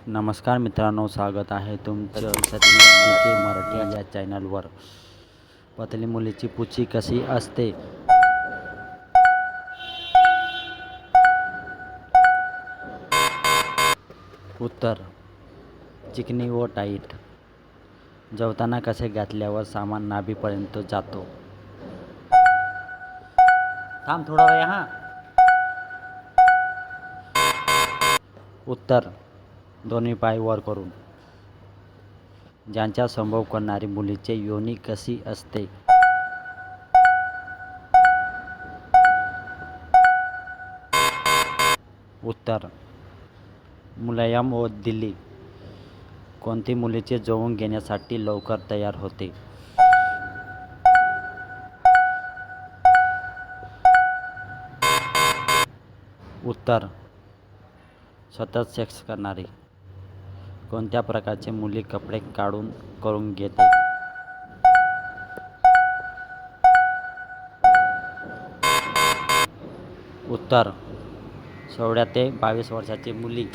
नमस्कार मित्रांनो, स्वागत आहे तुमचं सतीश मराठी या चॅनलवर. पतली मुलीची पुची कशी असते? उत्तर: चिकनी व टाईट. जेवताना कसे घातल्यावर सामान नाभीपर्यंत जातो? थांब थोडा वेळ हां. उत्तर: दोन्ही पाय वर करून. ज्यांचा संभोग करणारी मुलीची योनी कशी असते? उत्तर: मुलायम व दिली. कोणती मुलीचे जुळवून घेण्यासाठी लवकर तयार होते? उत्तर: सतत सेक्स करणारी. कोणत्या प्रकारची मुली कपडे काढून करून घेते? उत्तर: 16 ते 22 वर्षाची मुली.